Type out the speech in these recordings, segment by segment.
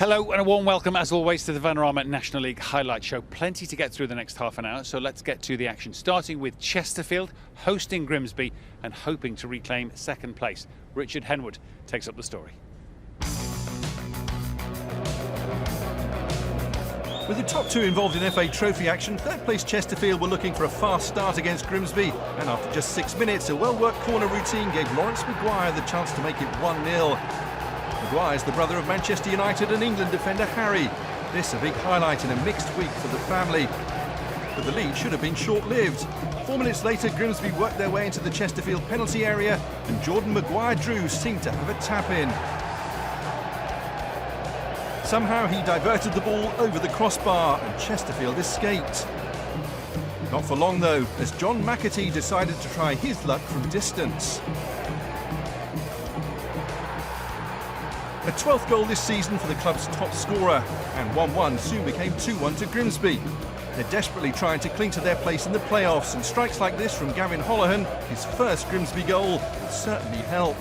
Hello and a warm welcome as always to the Vanarama National League highlight show. Plenty to get through the next half an hour, so let's get to the action, starting with Chesterfield hosting Grimsby and hoping to reclaim second place. Richard Henwood takes up the story. With the top two involved in FA Trophy action, third place Chesterfield were looking for a fast start against Grimsby, and after just 6 minutes, a well-worked corner routine gave Lawrence Maguire the chance to make it 1-0. Maguire's the brother of Manchester United and England defender Harry. This a big highlight in a mixed week for the family. But the lead should have been short-lived. 4 minutes later, Grimsby worked their way into the Chesterfield penalty area, and Jordan Maguire-Drew seemed to have a tap-in. Somehow he diverted the ball over the crossbar and Chesterfield escaped. Not for long though, as John McAtee decided to try his luck from distance. A 12th goal this season for the club's top scorer, and 1-1 soon became 2-1 to Grimsby. They're desperately trying to cling to their place in the playoffs, and strikes like this from Gavin Holohan, his first Grimsby goal, will certainly help.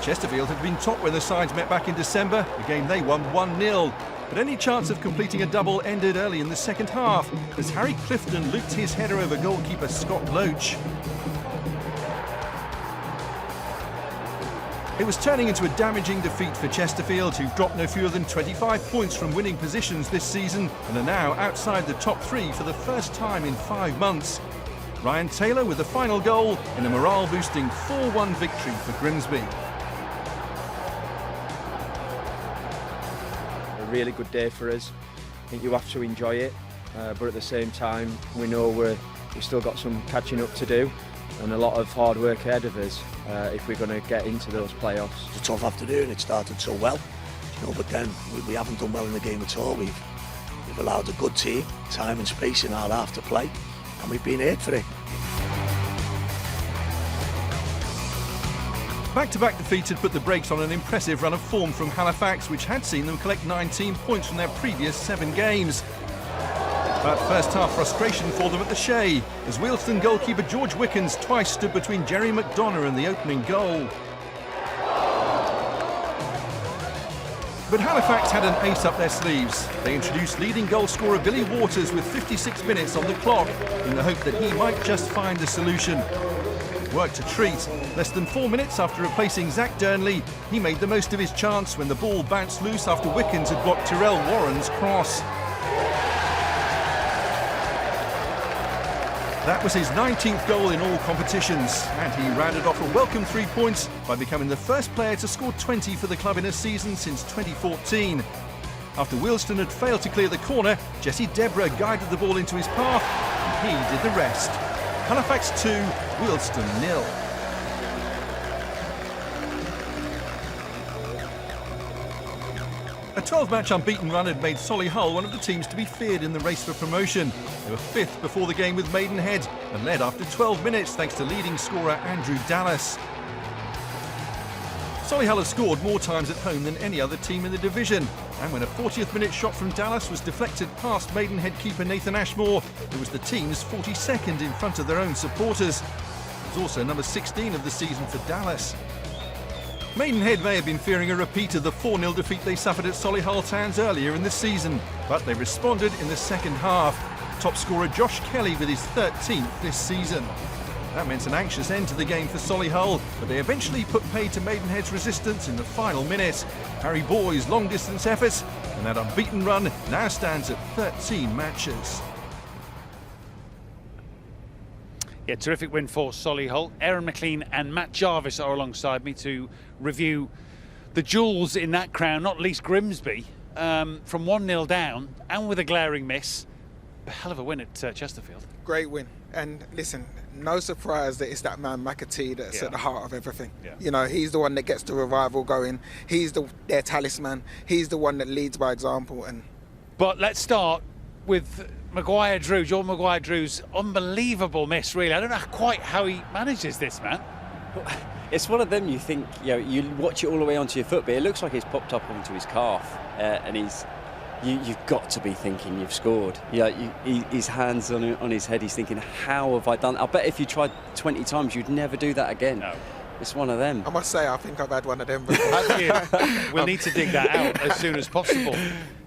Chesterfield had been top when the sides met back in December, a game they won 1-0. But any chance of completing a double ended early in the second half, as Harry Clifton looped his header over goalkeeper Scott Loach. It was turning into a damaging defeat for Chesterfield, who've dropped no fewer than 25 points from winning positions this season and are now outside the top three for the first time in 5 months. Ryan Taylor with the final goal in a morale-boosting 4-1 victory for Grimsby. A really good day for us. I think you have to enjoy it, but at the same time we know we've still got some catching up to do and a lot of hard work ahead of us if we're going to get into those playoffs. It's a tough afternoon. It started so well, but then we haven't done well in the game at all. We've allowed a good team time and space in our half to play, and we've been hit for it. Back-to-back defeats had put the brakes on an impressive run of form from Halifax, which had seen them collect 19 points from their previous 7 games. But first half frustration for them at the Shea, as Wealdstone goalkeeper George Wickens twice stood between Jerry McDonough and the opening goal. But Halifax had an ace up their sleeves. They introduced leading goal scorer Billy Waters with 56 minutes on the clock, in the hope that he might just find a solution. Worked a treat. Less than 4 minutes after replacing Zach Durnley, he made the most of his chance when the ball bounced loose after Wickens had blocked Tyrell Warren's cross. That was his 19th goal in all competitions, and he rounded off a welcome 3 points by becoming the first player to score 20 for the club in a season since 2014. After Wealdstone had failed to clear the corner, Jesse Deborah guided the ball into his path, and he did the rest. Halifax 2, Wealdstone 0. A 12-match unbeaten run had made Solihull one of the teams to be feared in the race for promotion. They were 5th before the game with Maidenhead and led after 12 minutes thanks to leading scorer Andrew Dallas. Solihull have scored more times at home than any other team in the division, and when a 40th minute shot from Dallas was deflected past Maidenhead keeper Nathan Ashmore, it was the team's 42nd in front of their own supporters. It was also number 16 of the season for Dallas. Maidenhead may have been fearing a repeat of the 4-0 defeat they suffered at Solihull Towns earlier in the season, but they responded in the second half. Top scorer Josh Kelly with his 13th this season. That meant an anxious end to the game for Solihull, but they eventually put pay to Maidenhead's resistance in the final minute. Harry Boy's long-distance efforts, and that unbeaten run now stands at 13 matches. Yeah, terrific win for Solihull. Aaron McLean and Matt Jarvis are alongside me to review the jewels in that crown, not least Grimsby, from 1-0 down and with a glaring miss. A hell of a win at Chesterfield. Great win. And listen, no surprise that it's that man McAtee that's at the heart of everything. Yeah. You know, he's the one that gets the revival going. He's their talisman. He's the one that leads by example. But let's start with Maguire-Drew, Jordan Maguire-Drew's unbelievable miss, really. I don't know quite how he manages this, man. It's one of them you think, you watch it all the way onto your foot, but it looks like it's popped up onto his calf, and you've got to be thinking you've scored. His hands on his head, he's thinking, how have I done? I bet if you tried 20 times, you'd never do that again. No. It's one of them. I must say, I think I've had one of them. Have you? We'll need to dig that out as soon as possible,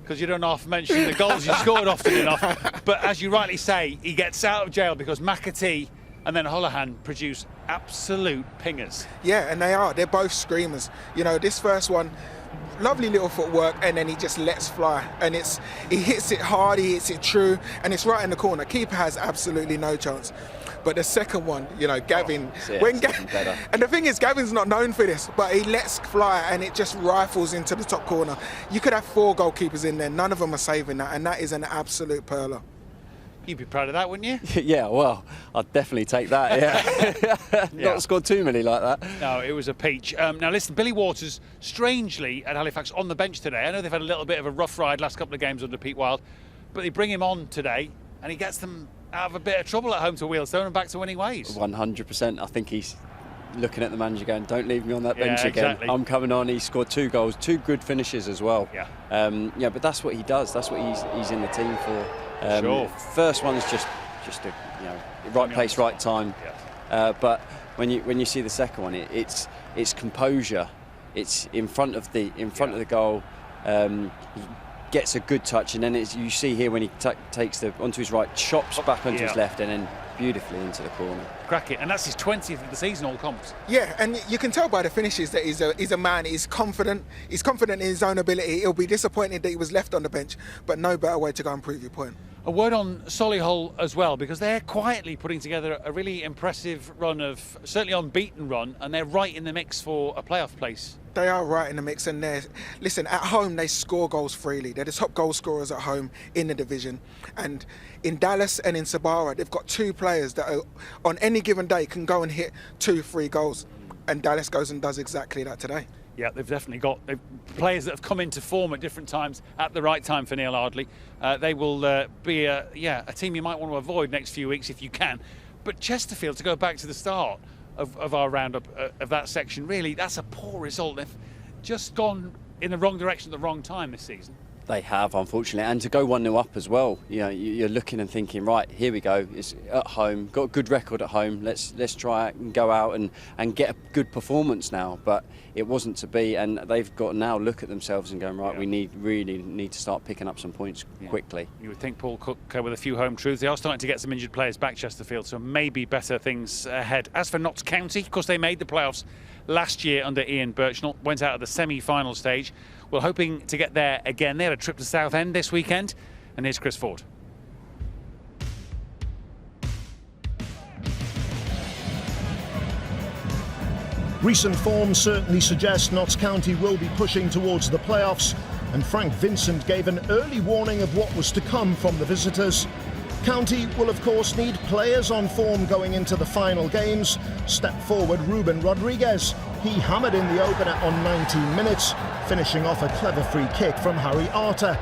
because you don't half mention the goals you scored often enough. But as you rightly say, he gets out of jail because McAtee and then Holohan produce absolute pingers. Yeah, and they are. They're both screamers. You know, this first one, lovely little footwork, and then he just lets fly. And he hits it hard, he hits it true, and it's right in the corner. Keeper has absolutely no chance. But the second one, you know, Gavin, and the thing is, Gavin's not known for this, but he lets fly and it just rifles into the top corner. You could have 4 goalkeepers in there, none of them are saving that, and that is an absolute pearler. You'd be proud of that, wouldn't you? Yeah, well, I'd definitely take that, yeah. Not scored too many like that. No, it was a peach. Now listen, Billy Waters, strangely at Halifax on the bench today. I know they've had a little bit of a rough ride last couple of games under Pete Wild, but they bring him on today and he gets them out of a bit of trouble at home to Wealdstone and back to winning ways. 100%. I think he's looking at the manager going, don't leave me on that bench again. Exactly. I'm coming on. He scored 2 goals, 2 good finishes as well. Yeah. But that's what he does. That's what he's in the team for. Sure. First one is just a right place, right time. Yeah. But when you see the second one, it's composure. It's in front of the goal. He gets a good touch, and then you see here when he takes onto his right, chops back onto his left, and then beautifully into the corner. Crack it, and that's his 20th of the season, all comps. Yeah, and you can tell by the finishes that he's a man. He's confident in his own ability. He'll be disappointed that he was left on the bench, but no better way to go and prove your point. A word on Solihull as well, because they're quietly putting together a really impressive run of, certainly unbeaten run, and they're right in the mix for a playoff place. They are right in the mix, and listen, at home they score goals freely. They're the top goal scorers at home in the division. And in Dallas and in Sabara, they've got 2 players that are, on any given day can go and hit 2-3 goals. And Dallas goes and does exactly that today. Yeah, they've definitely got players that have come into form at different times at the right time for Neil Ardley. They will be a team you might want to avoid next few weeks if you can. But Chesterfield, to go back to the start of our roundup of that section, really, that's a poor result. They've just gone in the wrong direction at the wrong time this season. They have, unfortunately, and to go 1-0 up as well. You know, you're looking and thinking, right, here we go. It's at home, got a good record at home. Let's try it and go out and get a good performance now. But it wasn't to be, and they've got to now look at themselves and going, right, we really need to start picking up some points quickly. You would think Paul Cook with a few home truths. They are starting to get some injured players back, Chesterfield, so maybe better things ahead. As for Notts County, of course, they made the playoffs last year under Ian Birchnell, went out at the semi-final stage. We're hoping to get there again. They had a trip to Southend this weekend, and here's Chris Ford. Recent form certainly suggests Notts County will be pushing towards the playoffs, and Frank Vincent gave an early warning of what was to come from the visitors. County will of course need players on form going into the final games. Step forward Ruben Rodriguez. He hammered in the opener on 19 minutes, finishing off a clever free kick from Harry Arter.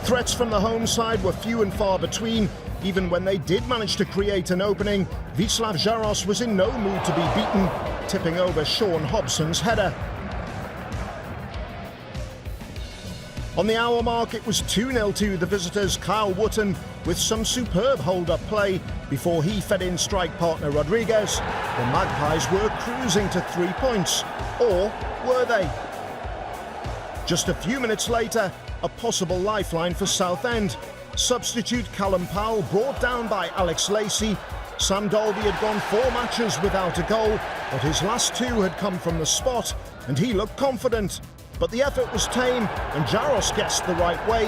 Threats from the home side were few and far between. Even when they did manage to create an opening, Víclav Jaros was in no mood to be beaten, tipping over Sean Hobson's header. On the hour mark, it was 2-0 to the visitors' Kyle Wootton with some superb hold-up play before he fed in strike partner Rodriguez. The Magpies were cruising to 3 points, or were they? Just a few minutes later, a possible lifeline for Southend. Substitute Callum Powell brought down by Alex Lacey. Sam Dalby had gone 4 matches without a goal, but his last 2 had come from the spot, and he looked confident. But the effort was tame, and Jaros guessed the right way.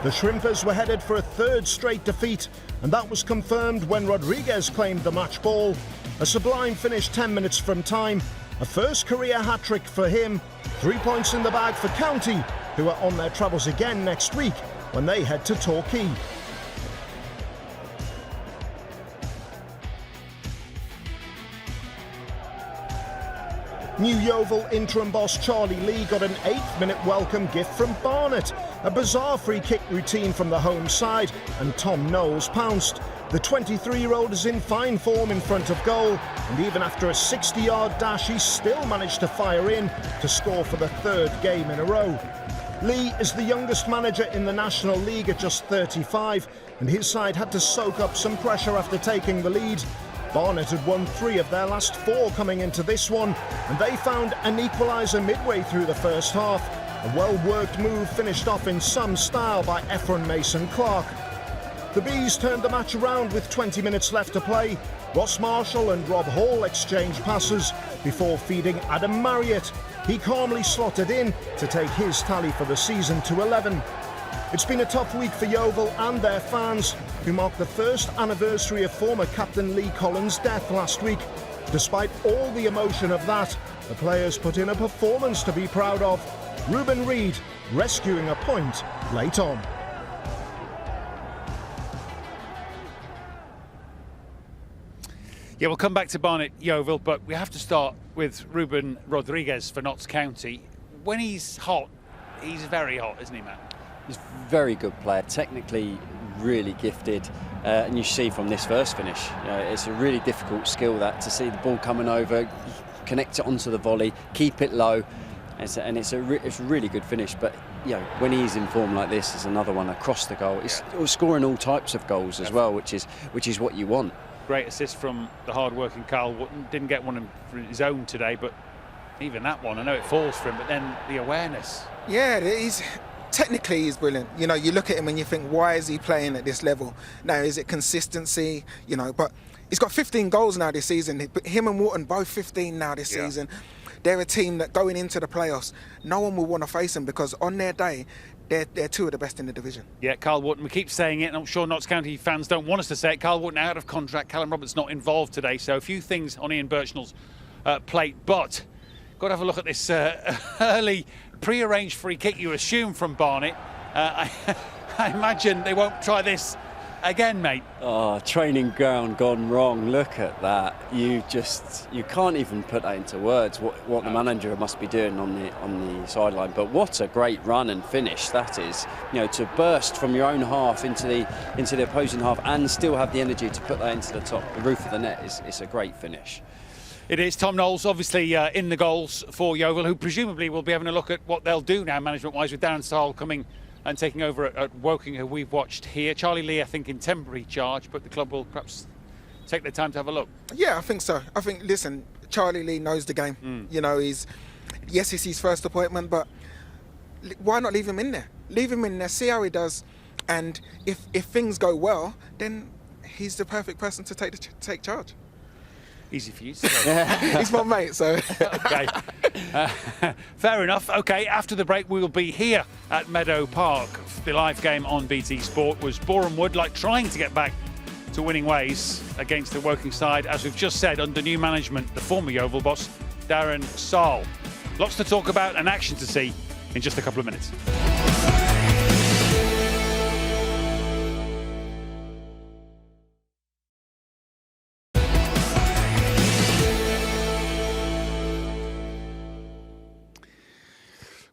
The Shrimpers were headed for a 3rd straight defeat, and that was confirmed when Rodriguez claimed the match ball. A sublime finish 10 minutes from time, a first career hat-trick for him. 3 points in the bag for County, who are on their travels again next week when they head to Torquay. New Yeovil interim boss Charlie Lee got an 8th-minute welcome gift from Barnet. A bizarre free-kick routine from the home side, and Tom Knowles pounced. The 23-year-old is in fine form in front of goal, and even after a 60-yard dash, he still managed to fire in to score for the 3rd game in a row. Lee is the youngest manager in the National League at just 35, and his side had to soak up some pressure after taking the lead. Barnet had won 3 of their last 4 coming into this one, and they found an equaliser midway through the first half. A well-worked move finished off in some style by Efron Mason-Clark. The Bees turned the match around with 20 minutes left to play. Ross Marshall and Rob Hall exchanged passes before feeding Adam Marriott. He calmly slotted in to take his tally for the season to 11. It's been a tough week for Yeovil and their fans, who marked the first anniversary of former captain Lee Collins' death last week. Despite all the emotion of that, the players put in a performance to be proud of. Ruben Reid rescuing a point late on. Yeah, we'll come back to Barnet Yeovil, but we have to start with Ruben Rodriguez for Notts County. When he's hot, he's very hot, isn't he, Matt? He's a very good player, technically really gifted, and you see from this first finish, it's a really difficult skill that to see the ball coming over, connect it onto the volley, keep it low, it's a really good finish. But when he's in form like this, it's another one across the goal. He's scoring all types of goals as well, which is what you want. Great assist from the hard-working Carl Wootton. Didn't get one of his own today, but even that one, I know it falls for him, but then the awareness. Yeah, technically he's brilliant. You look at him and you think, why is he playing at this level? Now, is it consistency? But he's got 15 goals now this season. Him and Wharton both 15 now this season. They're a team that going into the playoffs, no one will want to face them because on their day, they're 2 of the best in the division. Yeah, Carl Wootton, we keep saying it, and I'm sure Notts County fans don't want us to say it. Carl Wootton out of contract, Callum Roberts not involved today, so a few things on Ian Birchnell's plate, but got to have a look at this early pre-arranged free kick you assume from Barnet. I imagine they won't try this again, mate. Oh, training ground gone wrong. Look at that. You can't even put that into words, what the manager must be doing on the sideline. But what a great run and finish that is. To burst from your own half into the opposing half and still have the energy to put that into the roof of the net is a great finish. It is. Tom Knowles obviously in the goals for Yeovil, who presumably will be having a look at what they'll do now management-wise with Darren Sarll coming and taking over at Woking, who we've watched here. Charlie Lee, I think, in temporary charge, but the club will perhaps take their time to have a look. Yeah, I think so. Listen, Charlie Lee knows the game. Yes, it's his first appointment, but why not leave him in there? Leave him in there, see how he does, and if things go well, then he's the perfect person to take charge. Easy for you to say. He's my mate, so. Okay. Fair enough. Okay, after the break, we will be here at Meadow Park. The live game on BT Sport was Boreham Wood trying to get back to winning ways against the Woking side, as we've just said, under new management, the former Yeovil boss, Darren Sarll. Lots to talk about and action to see in just a couple of minutes.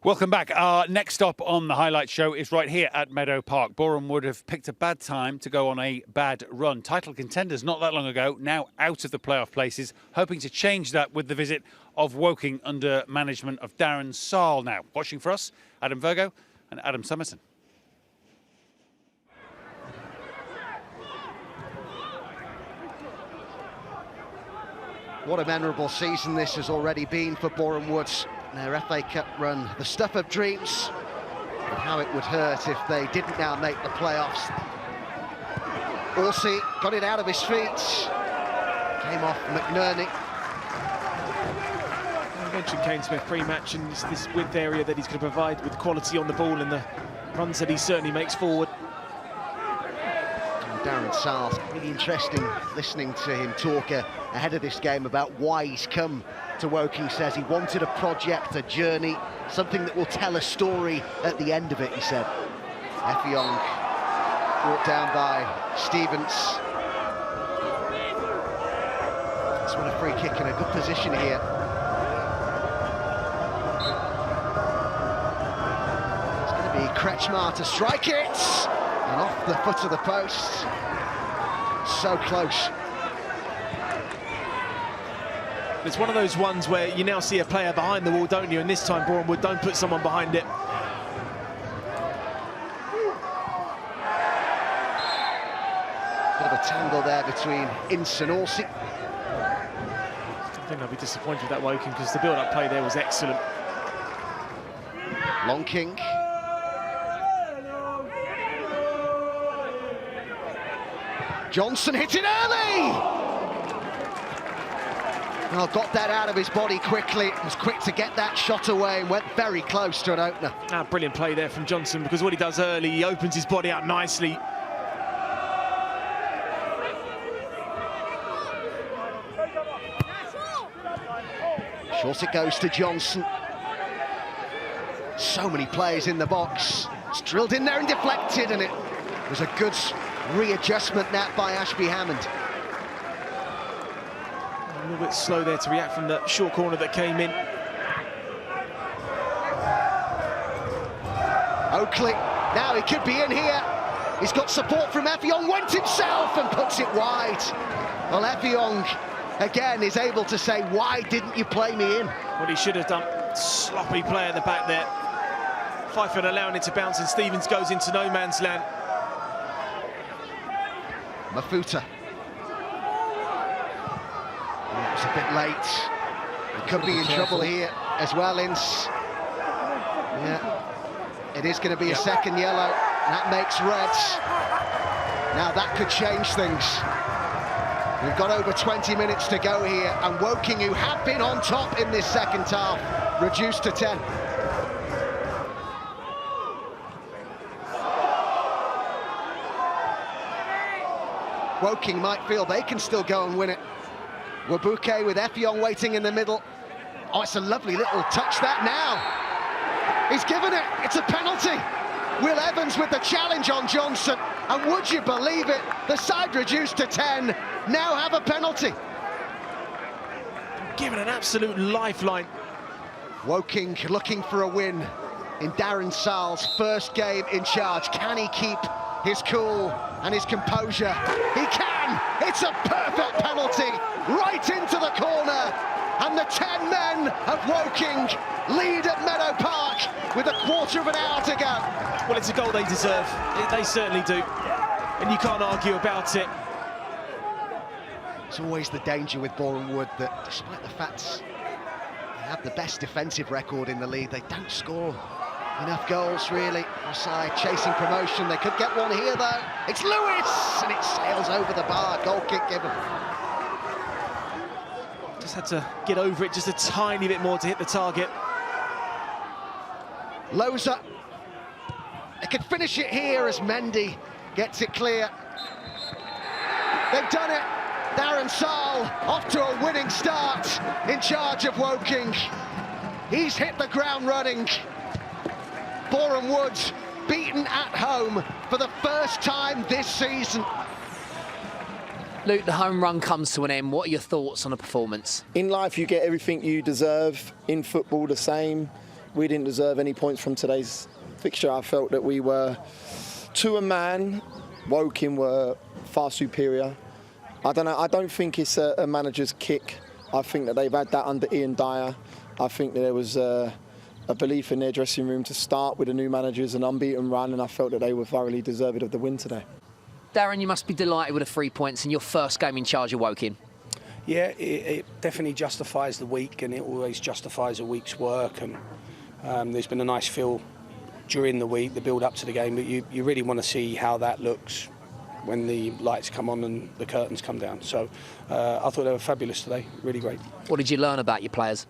Welcome back. Our next stop on the highlight show is right here at Meadow Park. Boreham Wood have picked a bad time to go on a bad run. Title contenders not that long ago, now out of the playoff places, hoping to change that with the visit of Woking under management of Darren Sarll. Now, watching for us, Adam Virgo and Adam Summerson. What a memorable season this has already been for Boreham Wood. Their FA Cup run, the stuff of dreams, and how it would hurt if they didn't now make the playoffs. Orsi got it out of his feet, came off McNerney. I mentioned Kane Smith pre-match, and it's this width area that he's going to provide with quality on the ball and the runs that he certainly makes forward. And Darren Sarll, really interesting listening to him talk ahead of this game about why he's come to Woking. Says he wanted a project, a journey, something that will tell a story at the end of it, he said. Effiong brought down by Stevens. That's won a free kick in a good position here. It's going to be Kretschmar to strike it, and off the foot of the post. So close. It's one of those ones where you now see a player behind the wall, don't you? And this time, Boreham Wood don't put someone behind it. Bit of a tangle there between Ince and Orsi. think I'll be disappointed with that Woking, because the build-up play there was excellent. Long King. Johnson hit it early! Well, got that out of his body quickly. Was quick to get that shot away and went very close to an opener. Brilliant play there from Johnson, because what he does early, he opens his body out nicely. Short it goes to Johnson. So many players in the box. It's drilled in there and deflected, and it was a good readjustment that by Ashby Hammond. A little bit slow there to react from the short corner that came in. Oakley, now he could be in here. He's got support from Effiong, went himself and puts it wide. Well, Effiong, again, is able to say, why didn't you play me in? What he should have done, sloppy play at the back there. Fife allowing it to bounce, and Stevens goes into no man's land. Mafuta. It was a bit late. He could be in trouble here as well, Ince. Yeah, it is going to be a second yellow. That makes reds. Now that could change things. We've got over 20 minutes to go here, and Woking, who have been on top in this second half, reduced to 10. Woking might feel they can still go and win it. Wabuke with Effiong waiting in the middle. Oh, it's a lovely little touch that now. He's given it, it's a penalty. Will Evans with the challenge on Johnson. And would you believe it, the side reduced to 10, now have a penalty. Given an absolute lifeline. Woking looking for a win in Darren Sarle's first game in charge. Can he keep his cool and his composure? He can! It's a perfect penalty, right into the corner. And the 10 men of Woking lead at Meadow Park with a quarter of an hour to go. Well, it's a goal they deserve. They certainly do. And you can't argue about it. It's always the danger with Boreham Wood that, despite the fact they have the best defensive record in the league, they don't score enough goals, really. The side chasing promotion. They could get one here, though. It's Lewis! And it sails over the bar. Goal kick given. Just had to get over it just a tiny bit more to hit the target. Loza. They could finish it here as Mendy gets it clear. They've done it. Darren Sarle off to a winning start in charge of Woking. He's hit the ground running. Boreham Wood beaten at home for the first time this season. Luke, the home run comes to an end. What are your thoughts on the performance? In life, you get everything you deserve. In football, the same. We didn't deserve any points from today's fixture. I felt that we were, to a man, Woking were far superior. I don't know. I don't think it's a manager's kick. I think that they've had that under Ian Dyer. I think that there was a belief in their dressing room to start with the new managers, an unbeaten run, and I felt that they were thoroughly deserving of the win today. Darren, you must be delighted with the 3 points in your first game in charge of Woking. Yeah, it definitely justifies the week, and it always justifies a week's work. And there's been a nice feel during the week, the build up to the game, but you really want to see how that looks when the lights come on and the curtains come down. So I thought they were fabulous today, really great. What did you learn about your players?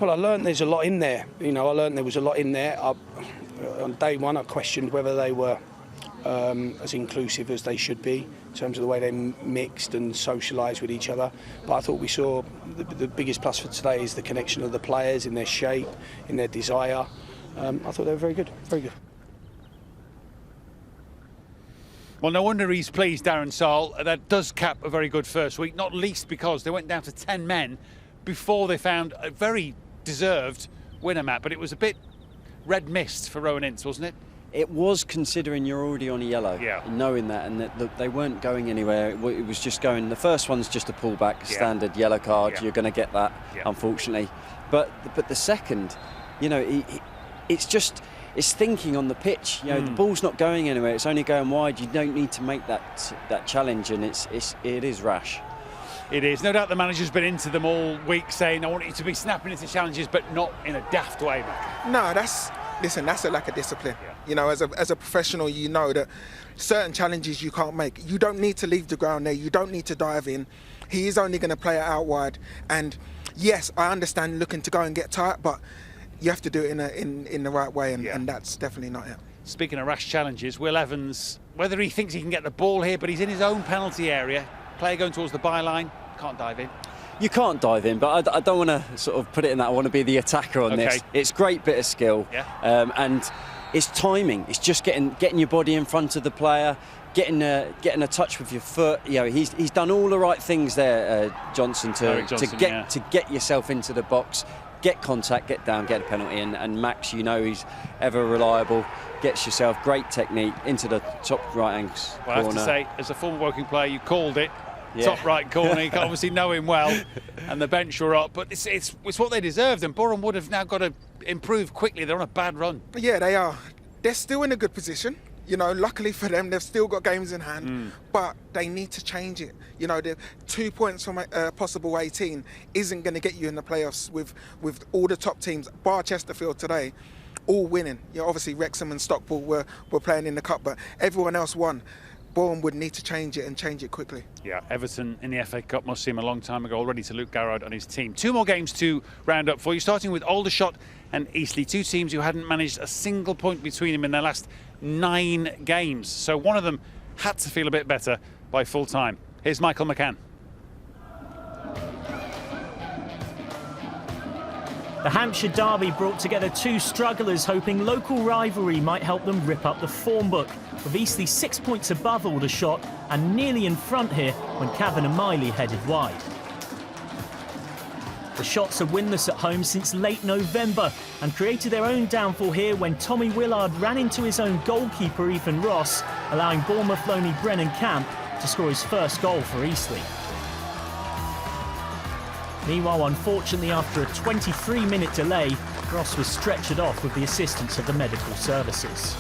Well, I learned there's a lot in there. You know, I learned there was a lot in there. On day one, I questioned whether they were as inclusive as they should be in terms of the way they mixed and socialised with each other. But I thought we saw the biggest plus for today is the connection of the players in their shape, in their desire. I thought they were very good, very good. Well, no wonder he's pleased, Darren Sarle. That does cap a very good first week, not least because they went down to 10 men before they found a very deserved winner, Matt. But it was a bit red mist for Rowan Ince, wasn't it? It was, considering you're already on a yellow, knowing that, and that they weren't going anywhere. It was just going, the first one's just a pullback, standard yellow card. You're going to get that, unfortunately. But the second, you know, it's thinking on the pitch. You know, the ball's not going anywhere. It's only going wide. You don't need to make that challenge, and it is rash. It is. No doubt the manager's been into them all week saying, I want you to be snapping into challenges, but not in a daft way, Matt. No, that's a lack of discipline. Yeah. You know, as a professional, you know that certain challenges you can't make. You don't need to leave the ground there. You don't need to dive in. He is only going to play it out wide. And yes, I understand looking to go and get tight, but you have to do it in the right way, and that's definitely not it. Speaking of rash challenges, Will Evans, whether he thinks he can get the ball here, but he's in his own penalty area. Player going towards the byline, can't dive in. You can't dive in, but I don't want to sort of put it in that I want to be the attacker on this. It's great bit of skill, and it's timing. It's just getting your body in front of the player, getting a touch with your foot. You know, he's done all the right things there, Johnson, to get yourself into the box, get contact, get down, get a penalty, and Max, you know, he's ever reliable. Gets yourself great technique into the top right-hand corner. Well, I have to say, as a former Woking player, you called it. Top right corner. You can obviously know him well, and the bench were up. But it's what they deserved, and Boreham would have now got to improve quickly. They're on a bad run. Yeah, they are. They're still in a good position. You know, luckily for them, they've still got games in hand, but they need to change it. You know, the 2 points from possible 18 isn't going to get you in the playoffs with all the top teams, bar Chesterfield today, all winning. You know, obviously Wrexham and Stockport were playing in the cup, but everyone else won. Boreham would need to change it and change it quickly. Yeah, Everton in the FA Cup must seem a long time ago already to Luke Garrard and his team. 2 more games to round up for you, starting with Aldershot and Eastleigh, 2 teams who hadn't managed a single point between them in their last 9 games. So one of them had to feel a bit better by full time. Here's Michael McCann. The Hampshire derby brought together 2 strugglers, hoping local rivalry might help them rip up the form book. With Eastleigh 6 points above Aldershot and nearly in front here when Cavan and Miley headed wide. The Shots are winless at home since late November and created their own downfall here when Tommy Willard ran into his own goalkeeper Ethan Ross, allowing Bournemouth loanee Brennan Camp to score his first goal for Eastleigh. Meanwhile, unfortunately, after a 23-minute delay, Ross was stretchered off with the assistance of the medical services.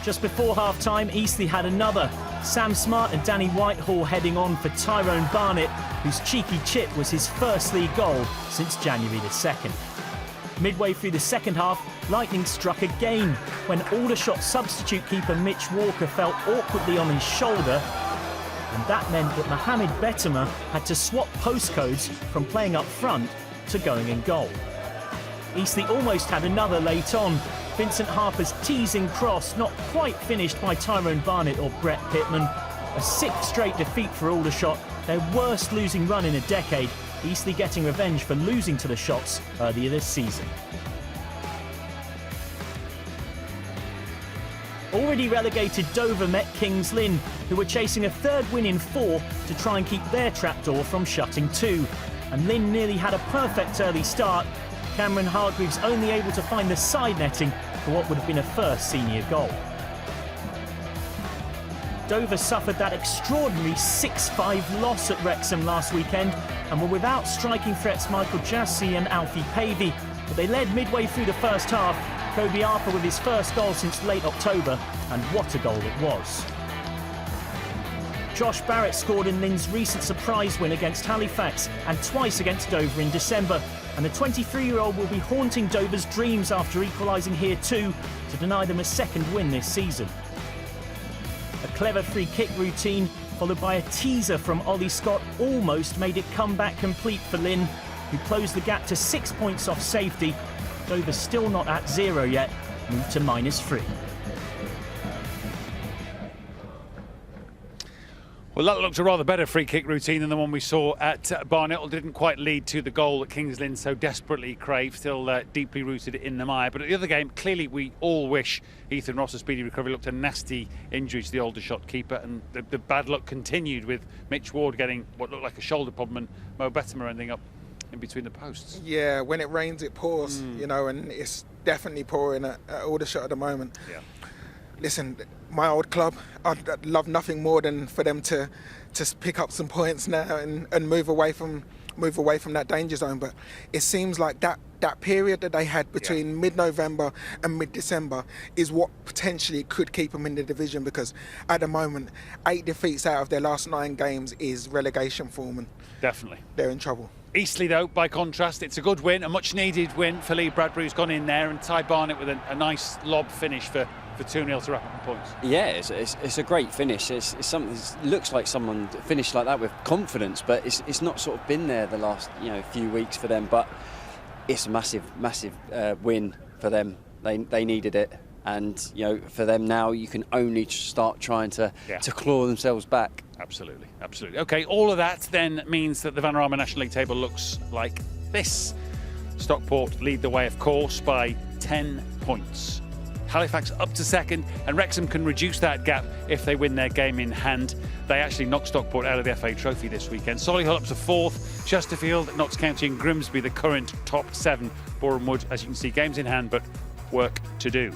Just before half-time, Eastleigh had another. Sam Smart and Danny Whitehall heading on for Tyrone Barnet, whose cheeky chip was his first league goal since January the 2nd. Midway through the second half, lightning struck again when Aldershot substitute keeper Mitch Walker fell awkwardly on his shoulder, and that meant that Mohamed Betema had to swap postcodes from playing up front to going in goal. Eastleigh almost had another late on. Vincent Harper's teasing cross not quite finished by Tyrone Barnet or Brett Pittman. A 6th straight defeat for Aldershot, their worst losing run in a decade. Eastleigh getting revenge for losing to the Shots earlier this season. Already relegated Dover met Kings Lynn, who were chasing a 3rd win in 4 to try and keep their trapdoor from shutting to. And Lynn nearly had a perfect early start. Cameron Hargreaves only able to find the side netting for what would have been a first senior goal. Dover suffered that extraordinary 6-5 loss at Wrexham last weekend and were without striking threats Michael Jassy and Alfie Pavey, but they led midway through the first half. Kobe Harper with his first goal since late October, and what a goal it was. Josh Barrett scored in Lynn's recent surprise win against Halifax and twice against Dover in December, and the 23-year-old will be haunting Dover's dreams after equalising here too to deny them a 2nd win this season. A clever free kick routine followed by a teaser from Ollie Scott almost made it comeback complete for Lynn, who closed the gap to 6 points off safety. Dover still not at 0 yet, moved to -3. Well, that looked a rather better free kick routine than the one we saw at Barnet. It didn't quite lead to the goal that Kings Lynn so desperately craved, still deeply rooted in the mire. But at the other game, clearly we all wish Ethan Ross's speedy recovery. Looked a nasty injury to the Aldershot keeper, and the bad luck continued with Mitch Ward getting what looked like a shoulder problem and Mo Betema ending up in between the posts. Yeah, when it rains, it pours, you know, and it's definitely pouring at Aldershot at the moment. Yeah. Listen, my old club, I'd love nothing more than for them to pick up some points now and move away from move away from that danger zone. But it seems like that period that they had between mid-November and mid-December is what potentially could keep them in the division, because at the moment 8 defeats out of their last 9 games is relegation form, and definitely they're in trouble. Eastleigh, though, by contrast, it's a good win, a much-needed win for Lee Bradbury, who's gone in there and tied Barnet with a nice lob finish for 2-0 to wrap up the points. Yeah, it's a great finish. It's something. It looks like someone finished like that with confidence, but it's not sort of been there the last few weeks for them. But it's a massive win for them. They needed it, and for them now, you can only start trying to claw themselves back. Absolutely. Okay, all of that then means that the Vanarama National League table looks like this. Stockport lead the way, of course, by 10 points. Halifax up to second, and Wrexham can reduce that gap if they win their game in hand. They actually knocked Stockport out of the FA Trophy this weekend. Solihull up to 4th, Chesterfield, Notts County and Grimsby the current top 7. Boreham Wood, as you can see, games in hand, but work to do.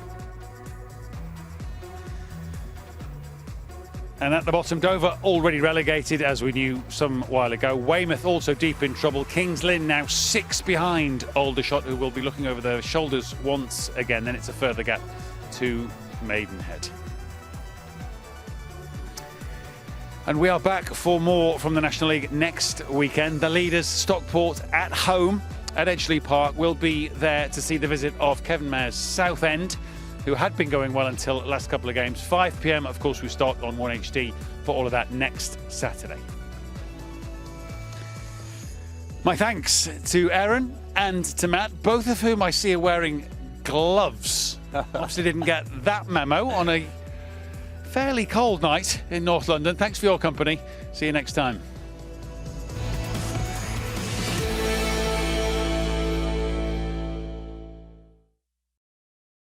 And at the bottom, Dover already relegated, as we knew some while ago. Weymouth also deep in trouble. Kings Lynn now 6 behind Aldershot, who will be looking over their shoulders once again. Then it's a further gap to Maidenhead. And we are back for more from the National League next weekend. The leaders, Stockport, at home at Edgeley Park, will be there to see the visit of Kevin Mayer's Southend, who had been going well until the last couple of games. 5 p.m, of course, we start on 1HD for all of that next Saturday. My thanks to Aaron and to Matt, both of whom I see are wearing gloves. Obviously didn't get that memo on a fairly cold night in North London. Thanks for your company. See you next time.